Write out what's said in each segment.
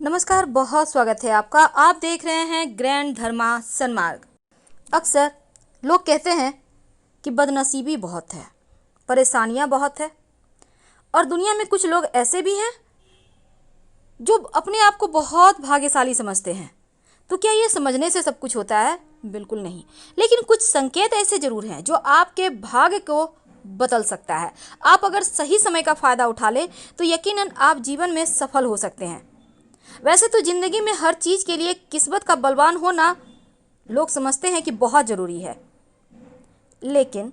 नमस्कार, बहुत स्वागत है आपका। आप देख रहे हैं ग्रैंड धर्मा सन्मार्ग। अक्सर लोग कहते हैं कि बदनसीबी बहुत है, परेशानियां बहुत है, और दुनिया में कुछ लोग ऐसे भी हैं जो अपने आप को बहुत भाग्यशाली समझते हैं। तो क्या ये समझने से सब कुछ होता है? बिल्कुल नहीं। लेकिन कुछ संकेत ऐसे जरूर हैं जो आपके भाग्य को बदल सकता है। आप अगर सही समय का फ़ायदा उठा लें तो यकीनन आप जीवन में सफल हो सकते हैं। वैसे तो ज़िंदगी में हर चीज़ के लिए किस्मत का बलवान होना लोग समझते हैं कि बहुत ज़रूरी है, लेकिन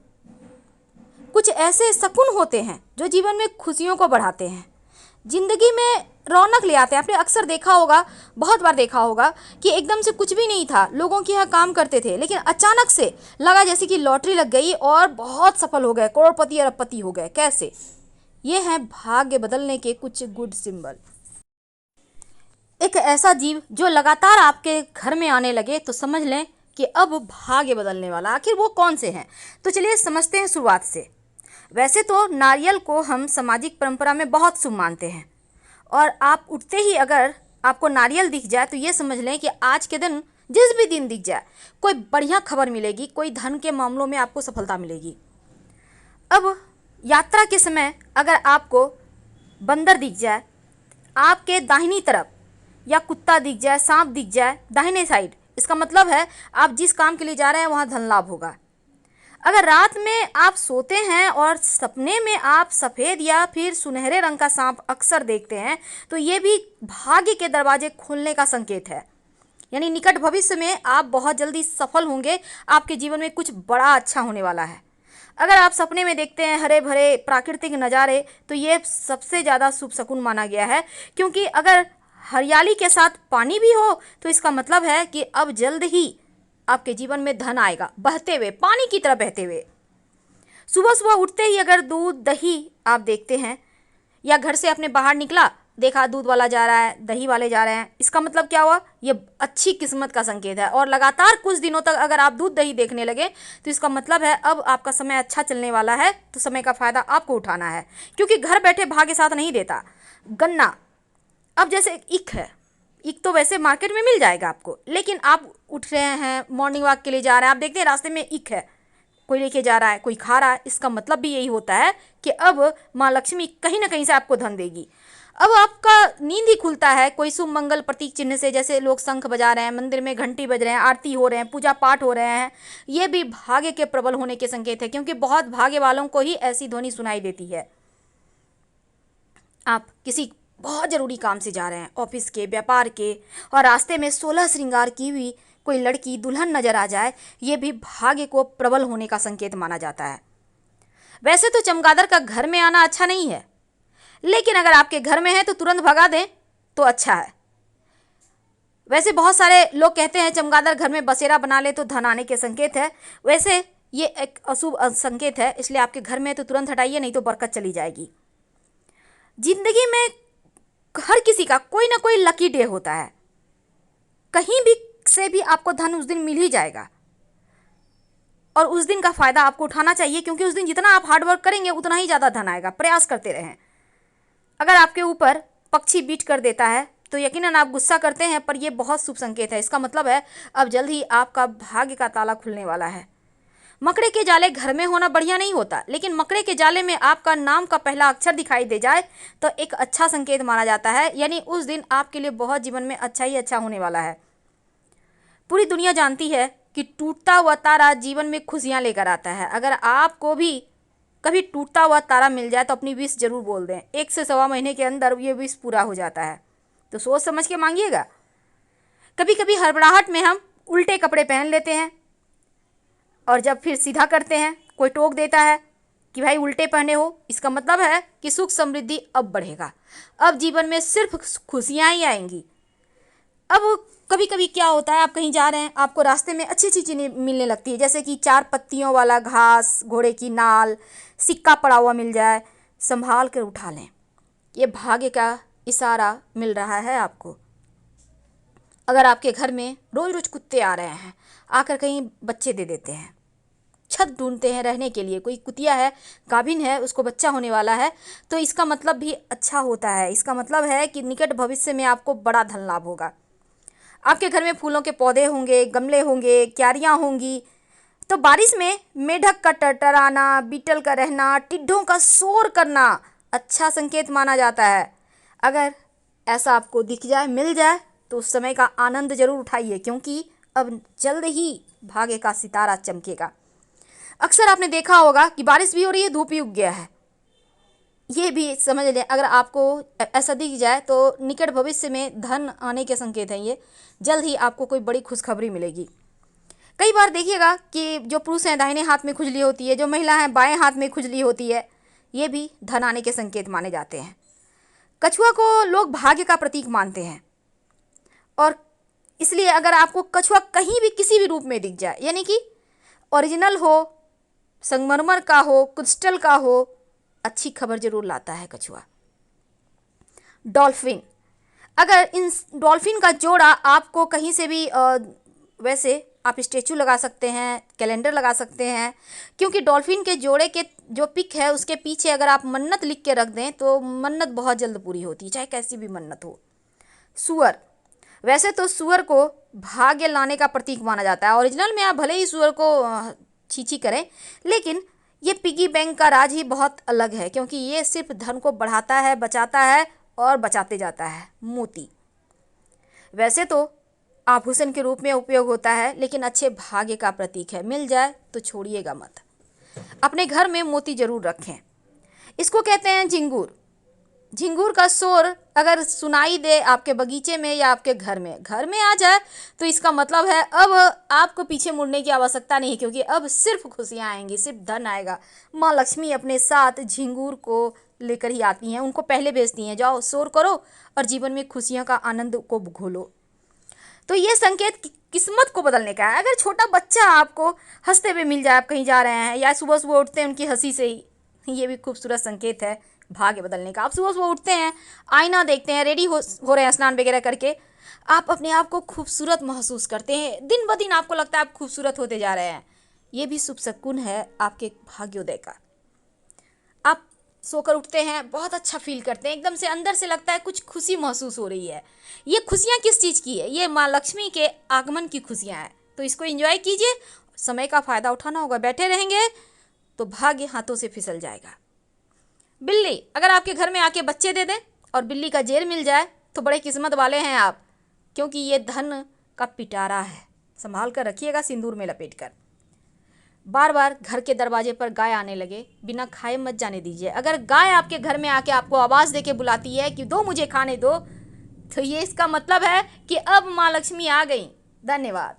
कुछ ऐसे शकुन होते हैं जो जीवन में खुशियों को बढ़ाते हैं, ज़िंदगी में रौनक ले आते हैं। आपने अक्सर देखा होगा, बहुत बार देखा होगा कि एकदम से कुछ भी नहीं था, लोगों के यहाँ काम करते थे, लेकिन अचानक से लगा जैसे कि लॉटरी लग गई और बहुत सफल हो गए, करोड़पति अरबपति हो गए। कैसे? ये हैं भाग्य बदलने के कुछ गुड सिंबल। एक ऐसा जीव जो लगातार आपके घर में आने लगे तो समझ लें कि अब भाग्य बदलने वाला। आखिर वो कौन से हैं? तो चलिए समझते हैं शुरुआत से। वैसे तो नारियल को हम सामाजिक परंपरा में बहुत शुभ मानते हैं, और आप उठते ही अगर आपको नारियल दिख जाए तो ये समझ लें कि आज के दिन, जिस भी दिन दिख जाए, कोई बढ़िया खबर मिलेगी, कोई धन के मामलों में आपको सफलता मिलेगी। अब यात्रा के समय अगर आपको बंदर दिख जाए आपके दाहिनी तरफ, या कुत्ता दिख जाए, सांप दिख जाए दाहिने साइड, इसका मतलब है आप जिस काम के लिए जा रहे हैं वहाँ धन लाभ होगा। अगर रात में आप सोते हैं और सपने में आप सफ़ेद या फिर सुनहरे रंग का सांप अक्सर देखते हैं तो ये भी भाग्य के दरवाजे खुलने का संकेत है। यानी निकट भविष्य में आप बहुत जल्दी सफल होंगे, आपके जीवन में कुछ बड़ा अच्छा होने वाला है। अगर आप सपने में देखते हैं हरे भरे प्राकृतिक नज़ारे तो ये सबसे ज़्यादा शुभ शकुन माना गया है, क्योंकि अगर हरियाली के साथ पानी भी हो तो इसका मतलब है कि अब जल्द ही आपके जीवन में धन आएगा, बहते हुए, पानी की तरह बहते हुए। सुबह सुबह उठते ही अगर दूध दही आप देखते हैं, या घर से अपने बाहर निकला, देखा दूध वाला जा रहा है, दही वाले जा रहे हैं, इसका मतलब क्या हुआ? ये अच्छी किस्मत का संकेत है। और लगातार कुछ दिनों तक अगर आप दूध दही देखने लगे तो इसका मतलब है अब आपका समय अच्छा चलने वाला है, तो समय का फ़ायदा आपको उठाना है, क्योंकि घर बैठे भाग्य साथ नहीं देता। गन्ना, अब जैसे ईख है, ईख तो वैसे मार्केट में मिल जाएगा आपको, लेकिन आप उठ रहे हैं, मॉर्निंग वॉक के लिए जा रहे हैं, आप देखते हैं रास्ते में ईख है, कोई लेके जा रहा है, कोई खा रहा है, इसका मतलब भी यही होता है कि अब माँ लक्ष्मी कहीं ना कहीं से आपको धन देगी। अब आपका नींद ही खुलता है कोई शुभ मंगल प्रतीक चिन्ह से, जैसे लोग शंख बजा रहे हैं, मंदिर में घंटी बज रहे हैं, आरती हो रहे हैं, पूजा पाठ हो रहे हैं, ये भी भाग्य के प्रबल होने के संकेत है, क्योंकि बहुत भाग्य वालों को ही ऐसी ध्वनि सुनाई देती है। आप किसी बहुत ज़रूरी काम से जा रहे हैं, ऑफिस के, व्यापार के, और रास्ते में 16 श्रृंगार की हुई कोई लड़की दुल्हन नजर आ जाए, ये भी भाग्य को प्रबल होने का संकेत माना जाता है। वैसे तो चमगादड़ का घर में आना अच्छा नहीं है, लेकिन अगर आपके घर में है तो तुरंत भगा दें तो अच्छा है। वैसे बहुत सारे लोग कहते हैं चमगादड़ घर में बसेरा बना ले तो धन आने के संकेत है। वैसे ये एक अशुभ संकेत है, इसलिए आपके घर में है तो तुरंत हटाइए, नहीं तो बरकत चली जाएगी। जिंदगी में हर किसी का कोई ना कोई लकी डे होता है, कहीं भी से भी आपको धन उस दिन मिल ही जाएगा, और उस दिन का फायदा आपको उठाना चाहिए, क्योंकि उस दिन जितना आप हार्ड वर्क करेंगे उतना ही ज़्यादा धन आएगा। प्रयास करते रहें। अगर आपके ऊपर पक्षी बीट कर देता है तो यकीनन आप गुस्सा करते हैं, पर यह बहुत शुभ संकेत है। इसका मतलब है अब जल्द ही आपका भाग्य का ताला खुलने वाला है। मकड़े के जाले घर में होना बढ़िया नहीं होता, लेकिन मकड़े के जाले में आपका नाम का पहला अक्षर दिखाई दे जाए तो एक अच्छा संकेत माना जाता है, यानी उस दिन आपके लिए बहुत जीवन में अच्छा ही अच्छा होने वाला है। पूरी दुनिया जानती है कि टूटता हुआ तारा जीवन में खुशियां लेकर आता है। अगर आपको भी कभी टूटता हुआ तारा मिल जाए तो अपनी विश जरूर बोल दें, 1 से सवा महीने के अंदर ये विश पूरा हो जाता है, तो सोच समझ के मांगिएगा। कभी कभी हड़बड़ाहट में हम उल्टे कपड़े पहन लेते हैं, और जब फिर सीधा करते हैं कोई टोक देता है कि भाई उल्टे पहने हो, इसका मतलब है कि सुख समृद्धि अब बढ़ेगा, अब जीवन में सिर्फ खुशियां ही आएंगी। अब कभी कभी क्या होता है, आप कहीं जा रहे हैं, आपको रास्ते में अच्छी अच्छी चीज़ें मिलने लगती है, जैसे कि 4 पत्तियों वाला घास, घोड़े की नाल, सिक्का पड़ा हुआ मिल जाए, संभाल कर उठा लें, ये भाग्य का इशारा मिल रहा है आपको। अगर आपके घर में रोज रोज कुत्ते आ रहे हैं, आकर कहीं बच्चे दे देते हैं, छत ढूंढते हैं रहने के लिए। कोई कुतिया है, गाभिन है, उसको बच्चा होने वाला है, तो इसका मतलब भी अच्छा होता है। इसका मतलब है कि निकट भविष्य में आपको बड़ा धन लाभ होगा। आपके घर में फूलों के पौधे होंगे, गमले होंगे, क्यारियाँ होंगी, तो बारिश में मेढक का टरटराना, बीटल का रहना, टिड्ढों का शोर करना अच्छा संकेत माना जाता है। अगर ऐसा आपको दिख जाए, मिल जाए, तो उस समय का आनंद जरूर उठाइए, क्योंकि अब जल्द ही भाग्य का सितारा चमकेगा। अक्सर आपने देखा होगा कि बारिश भी हो रही है, धूप भी उग गया है। ये भी समझ लें, अगर आपको ऐसा दिख जाए तो निकट भविष्य में धन आने के संकेत हैं। ये जल्द ही आपको कोई बड़ी खुशखबरी मिलेगी। कई बार देखिएगा कि जो पुरुष हैं दाहिने हाथ में खुजली होती है, जो महिला हैं बाएं हाथ में खुजली होती है, ये भी धन आने के संकेत माने जाते हैं। कछुआ को लोग भाग्य का प्रतीक मानते हैं, और इसलिए अगर आपको कछुआ कहीं भी किसी भी रूप में दिख जाए, यानी कि ओरिजिनल हो, संगमरमर का हो, क्रिस्टल का हो, अच्छी खबर जरूर लाता है कछुआ। डॉल्फिन, अगर इन डॉल्फिन का जोड़ा आपको कहीं से भी वैसे आप स्टेचू लगा सकते हैं, कैलेंडर लगा सकते हैं, क्योंकि डॉल्फिन के जोड़े के जो पिक है उसके पीछे अगर आप मन्नत लिख के रख दें तो मन्नत बहुत जल्द पूरी होती है, चाहे कैसी भी मन्नत हो। सूअर, वैसे तो सूअर को भाग्य लाने का प्रतीक माना जाता है। ओरिजिनल में आप भले ही सूअर को छीछी करें, लेकिन ये पिगी बैंक का राज ही बहुत अलग है, क्योंकि ये सिर्फ धन को बढ़ाता है, बचाता है और बचाते जाता है। मोती, वैसे तो आभूषण के रूप में उपयोग होता है, लेकिन अच्छे भाग्य का प्रतीक है। मिल जाए तो छोड़िएगा मत, अपने घर में मोती जरूर रखें। इसको कहते हैं झिंगूर। झिंगूर का शोर अगर सुनाई दे आपके बगीचे में या आपके घर में आ जाए, तो इसका मतलब है अब आपको पीछे मुड़ने की आवश्यकता नहीं, क्योंकि अब सिर्फ खुशियाँ आएंगी, सिर्फ धन आएगा। माँ लक्ष्मी अपने साथ झिंगूर को लेकर ही आती हैं, उनको पहले भेजती हैं, जाओ शोर करो और जीवन में खुशियाँ का आनंद को घोलो। तो ये संकेत किस्मत को बदलने का है। अगर छोटा बच्चा आपको हंसते हुए मिल जाए, आप कहीं जा रहे हैं, या सुबह सुबह उठते हैं उनकी हंसी से ही, ये भी खूबसूरत संकेत है भाग्य बदलने का। आप सुबह सुबह उठते हैं, आईना देखते हैं, रेडी हो रहे हैं स्नान वगैरह करके, आप अपने आप को खूबसूरत महसूस करते हैं, दिन ब दिन आपको लगता है आप खूबसूरत होते जा रहे हैं। ये भी शुभ शकुन है आपके भाग्योदय का। आप सोकर उठते हैं, बहुत अच्छा फील करते हैं, एकदम से अंदर से लगता है कुछ खुशी महसूस हो रही है। ये खुशियाँ किस चीज़ की है? ये माँ लक्ष्मी के आगमन की खुशियाँ हैं। तो इसको एंजॉय कीजिए, समय का फ़ायदा उठाना होगा। बैठे रहेंगे तो भाग्य हाथों से फिसल जाएगा। बिल्ली, अगर आपके घर में आके बच्चे दे दें और बिल्ली का जेर मिल जाए तो बड़े किस्मत वाले हैं आप, क्योंकि ये धन का पिटारा है। संभाल कर रखिएगा सिंदूर में लपेट कर। बार बार घर के दरवाजे पर गाय आने लगे, बिना खाए मत जाने दीजिए। अगर गाय आपके घर में आके आपको आवाज़ देके बुलाती है कि दो मुझे खाने दो, तो ये इसका मतलब है कि अब माँ लक्ष्मी आ गई। धन्यवाद।